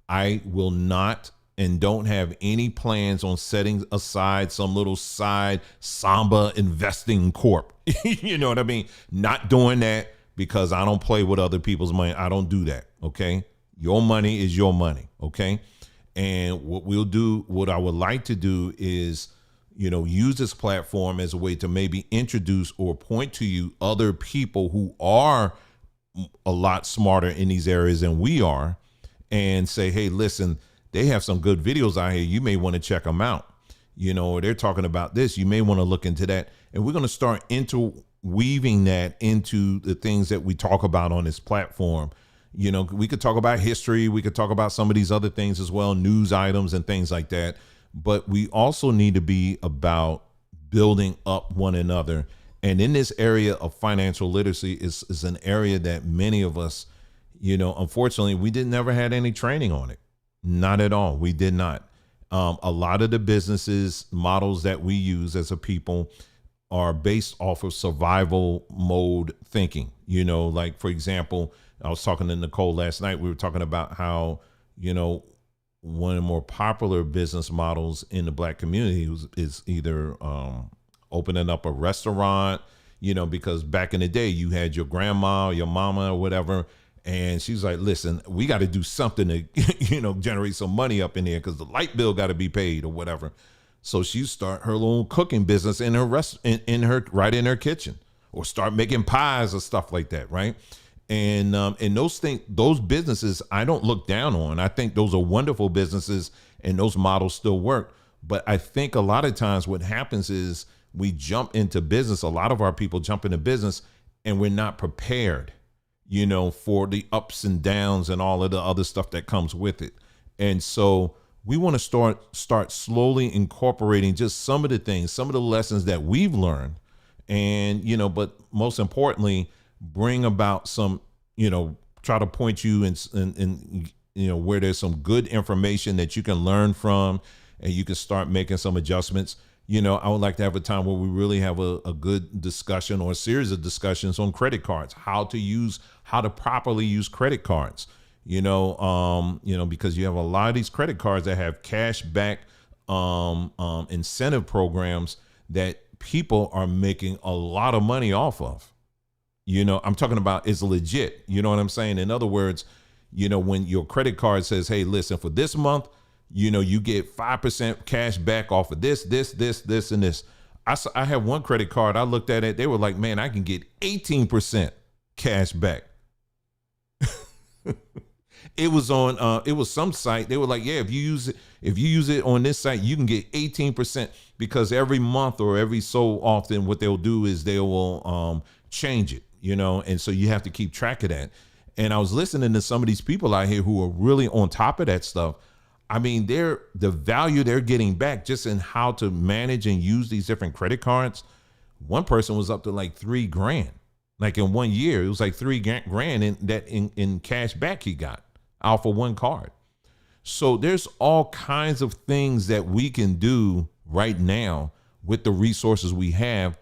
I will not and don't have any plans on setting aside some little side Samba investing corp. You know what I mean? Not doing that because I don't play with other people's money. I don't do that. Okay. Your money is your money. Okay. And what I would like to do is, use this platform as a way to maybe introduce or point to you other people who are a lot smarter in these areas than we are, and say, hey, listen, they have some good videos out here. You may want to check them out. They're talking about this. You may want to look into that. And we're going to start interweaving that into the things that we talk about on this platform. We could talk about history. We could talk about some of these other things as well, news items and things like that. But we also need to be about building up one another. And in this area of financial literacy is an area that many of us, unfortunately, we never had any training on it. Not at all. We did not. A lot of the businesses models that we use as a people are based off of survival mode thinking. Like, for example, I was talking to Nicole last night. We were talking about how, one of the more popular business models in the black community is either opening up a restaurant, because back in the day you had your grandma, or your mama or whatever. And she's like, listen, we got to do something to, generate some money up in here because the light bill got to be paid or whatever. So she start her little cooking business in her right in her kitchen, or start making pies or stuff like that. Right. And those businesses, I don't look down on. I think those are wonderful businesses and those models still work. But I think a lot of times what happens is we jump into business. A lot of our people jump into business and we're not prepared, for the ups and downs and all of the other stuff that comes with it. And so we want to start slowly incorporating just some of the things, some of the lessons that we've learned, and, but most importantly, bring about some, try to point you in where there's some good information that you can learn from, and you can start making some adjustments. I would like to have a time where we really have a good discussion or a series of discussions on credit cards, how to properly use credit cards, because you have a lot of these credit cards that have cash back incentive programs that people are making a lot of money off of. I'm talking about is legit. You know what I'm saying? In other words, when your credit card says, hey, listen, for this month, you get 5% cash back off of this, and this. I have one credit card. I looked at it. They were like, man, I can get 18% cash back. It was on, it was some site. They were like, yeah, if you use it on this site, you can get 18%, because every month or every so often, what they'll do is they will change it. you know, and so you have to keep track of that. And I was listening to some of these people out here who are really on top of that stuff. I mean, the value they're getting back just in how to manage and use these different credit cards. One person was up to like $3,000, like in 1 year. It was like $3,000 in cash back he got out for one card. So there's all kinds of things that we can do right now with the resources we have.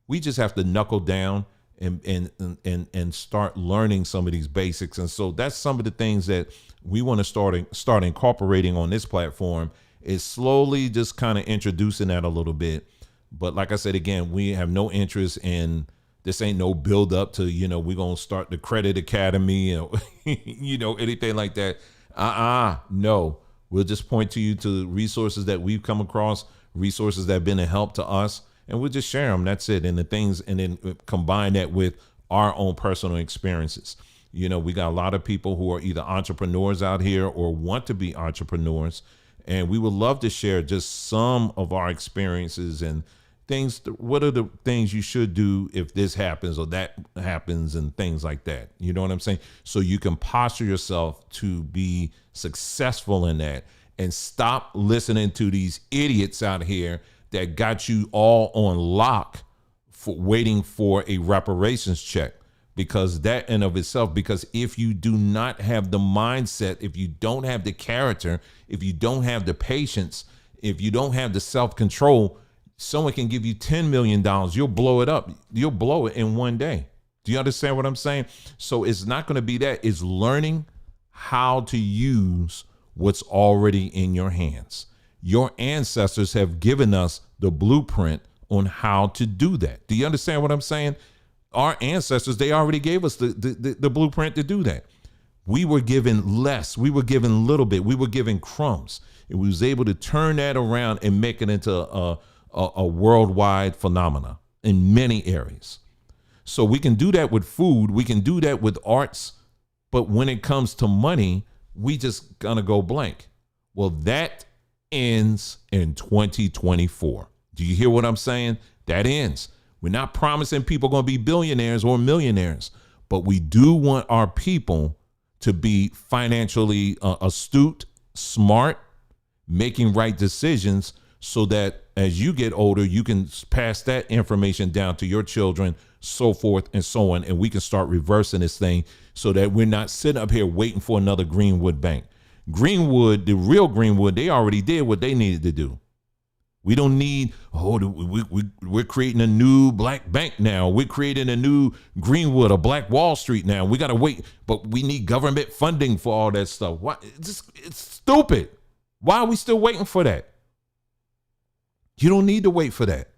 We just have to knuckle down and start learning some of these basics. And so that's some of the things that we want to start incorporating on this platform, is slowly just kind of introducing that a little bit. But like I said, again, we have no interest in, this ain't no build up to, you know, we're going to start the credit academy, you know, you know, anything like that. No, we'll just point to you to resources that we've come across, resources that have been a help to us, and we'll just share them. That's it. And the things, and then combine that with our own personal experiences. You know, we got a lot of people who are either entrepreneurs out here or want to be entrepreneurs. And we would love to share just some of our experiences and things. What are the things you should do if this happens or that happens, and things like that. You know what I'm saying? So you can posture yourself to be successful in that, and stop listening to these idiots out here that got you all on lock for waiting for a reparations check. Because that in of itself, because if you do not have the mindset, if you don't have the character, if you don't have the patience, if you don't have the self-control, someone can give you $10 million. You'll blow it up. You'll blow it in one day. Do you understand what I'm saying? So it's not going to be that. It's learning how to use what's already in your hands. Your ancestors have given us the blueprint on how to do that. Do you understand what I'm saying? Our ancestors, they already gave us the blueprint to do that. We were given less. We were given a little bit. We were given crumbs. And we was able to turn that around and make it into a worldwide phenomena in many areas. So we can do that with food. We can do that with arts. But when it comes to money, we just gonna go blank. Well, that ends in 2024. Do you hear what I'm saying? That ends. We're not promising people are going to be billionaires or millionaires, but we do want our people to be financially astute, smart, making right decisions, so that as you get older, you can pass that information down to your children, so forth and so on. And we can start reversing this thing so that we're not sitting up here waiting for another Greenwood Bank. Greenwood, the real Greenwood, they already did what they needed to do. We don't need, we're creating a new black bank now. We're creating a new Greenwood, a black Wall Street now. We got to wait, but we need government funding for all that stuff. Why? It's stupid. Why are we still waiting for that? You don't need to wait for that.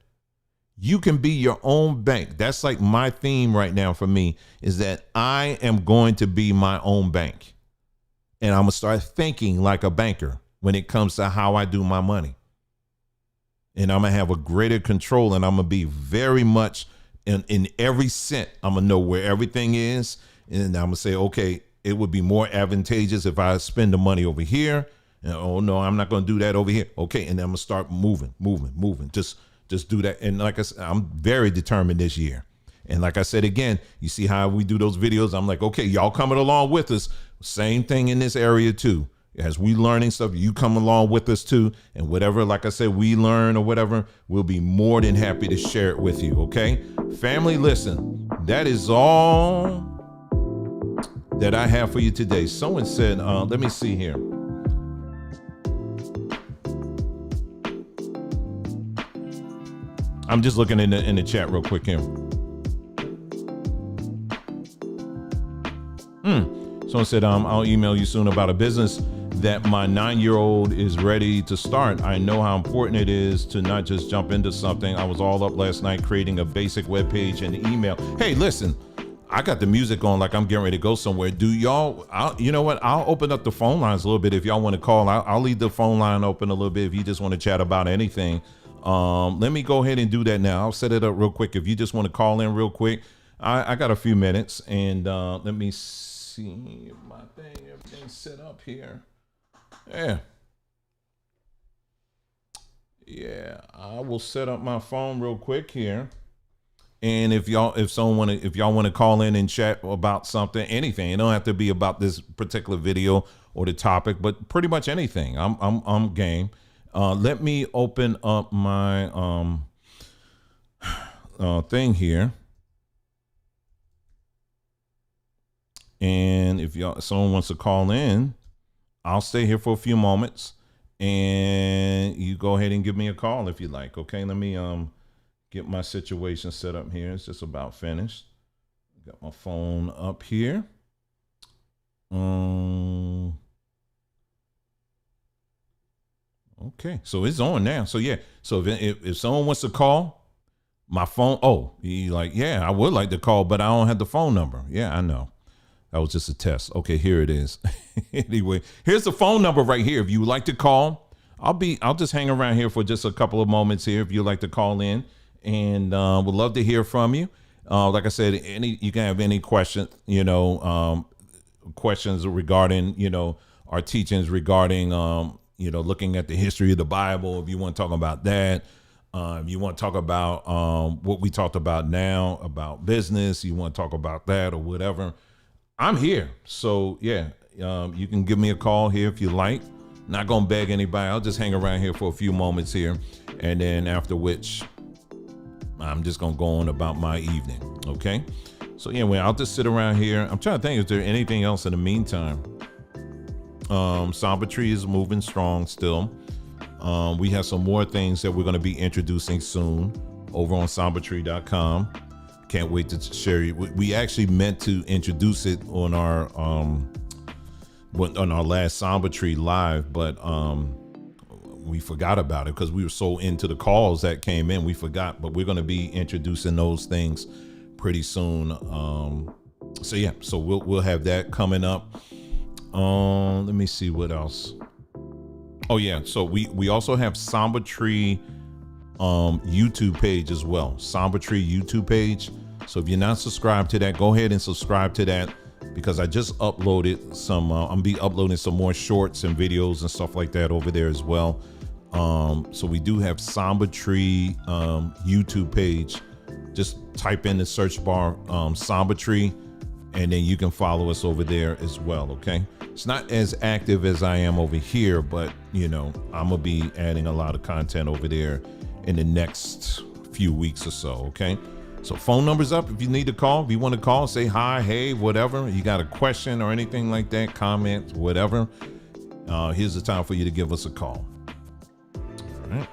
You can be your own bank. That's like my theme right now for me, is that I am going to be my own bank. And I'm going to start thinking like a banker when it comes to how I do my money. And I'm going to have a greater control, and I'm going to be very much in every cent. I'm going to know where everything is. And I'm going to say, okay, it would be more advantageous if I spend the money over here. And, oh, no, I'm not going to do that over here. Okay. And then I'm going to start moving. Just do that. And like I said, I'm very determined this year. And like I said, again, you see how we do those videos. I'm like, okay, y'all coming along with us. Same thing in this area too. As we learning stuff, you come along with us too. And whatever, like I said, we learn or whatever, we'll be more than happy to share it with you. Okay. Family, listen, that is all that I have for you today. Someone said, let me see here. I'm just looking in the chat real quick here. Someone said, I'll email you soon about a business that my 9-year-old is ready to start. I know how important it is to not just jump into something. I was all up last night creating a basic web page and email. Hey, listen, I got the music on like I'm getting ready to go somewhere. Do y'all, you know what? I'll open up the phone lines a little bit if y'all want to call. I'll leave the phone line open a little bit if you just want to chat about anything. Let me go ahead and do that now. I'll set it up real quick. If you just want to call in real quick, I got a few minutes, and let me see if my thing, everything's set up here. Yeah, I will set up my phone real quick here, And if y'all want to call in and chat about something, anything, it don't have to be about this particular video or the topic, but pretty much anything. I'm game. Let me open up my thing here. And if someone wants to call in, I'll stay here for a few moments, and you go ahead and give me a call if you like. Okay, let me get my situation set up here. It's just about finished. Got my phone up here. Okay, so it's on now. So yeah, so if someone wants to call my phone, you like, yeah, I would like to call, but I don't have the phone number. Yeah, I know. That was just a test. Okay, here it is. Anyway, here's the phone number right here. If you would like to call, I'll just hang around here for just a couple of moments here if you'd like to call in, and would love to hear from you. Like I said, you can have any questions, questions regarding, our teachings regarding, looking at the history of the Bible. If you want to talk about that, if you want to talk about what we talked about now about business, you want to talk about that or whatever, I'm here. So yeah, you can give me a call here if you like. Not gonna beg anybody. I'll just hang around here for a few moments here, and then after which I'm just gonna go on about my evening. Okay. So anyway, I'll just sit around here. I'm trying to think, is there anything else in the meantime? Samba Tree is moving strong still. We have some more things that we're going to be introducing soon over on sambatree.com. Can't wait to share it. We actually meant to introduce it on our last Samba Tree live, but we forgot about it because we were so into the calls that came in. We forgot, but we're going to be introducing those things pretty soon. So yeah, so we'll have that coming up. Let me see what else. Oh yeah, so we also have Samba Tree YouTube page as well. Samba Tree YouTube page. So if you're not subscribed to that, go ahead and subscribe to that, because I just uploaded some I'm be uploading some more shorts and videos and stuff like that over there as well. So we do have Samba Tree YouTube page. Just type in the search bar Samba Tree, and then you can follow us over there as well. Okay, it's not as active as I am over here, but I'm gonna be adding a lot of content over there in the next few weeks or so. Okay, so phone number's up if you need to call. If you want to call, say hi, hey, whatever. You got a question or anything like that, comment, whatever. Here's the time for you to give us a call. All right.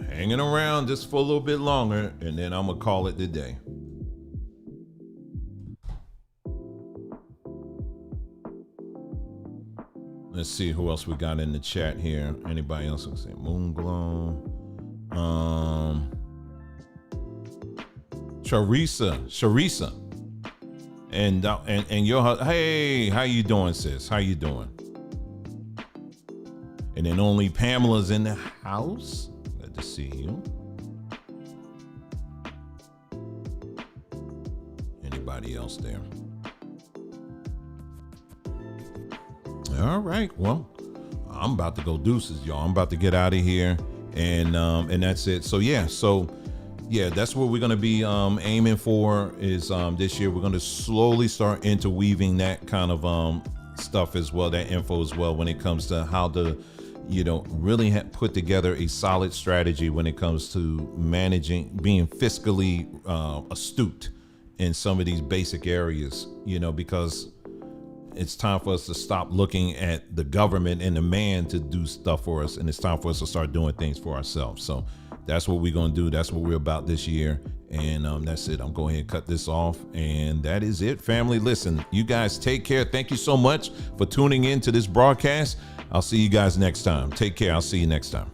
Hanging around just for a little bit longer, and then I'm gonna call it the day. Let's see who else we got in the chat here. Anybody else? Let's say Moonglow. Charissa. And your, hey, how you doing, sis? How you doing? And then only Pamela's in the house. Glad to see you. Anybody else there? All right. Well, I'm about to go deuces, y'all. I'm about to get out of here, and that's it. So yeah. That's what we're gonna be aiming for. Is this year we're gonna slowly start interweaving that kind of stuff as well, that info as well, when it comes to how to really put together a solid strategy when it comes to managing, being fiscally astute in some of these basic areas, because it's time for us to stop looking at the government and the man to do stuff for us, and it's time for us to start doing things for ourselves. So that's what we're going to do. That's what we're about this year. And that's it. I'm going ahead and cut this off. And that is it, family. Listen, you guys take care. Thank you so much for tuning in to this broadcast. I'll see you guys next time. Take care. I'll see you next time.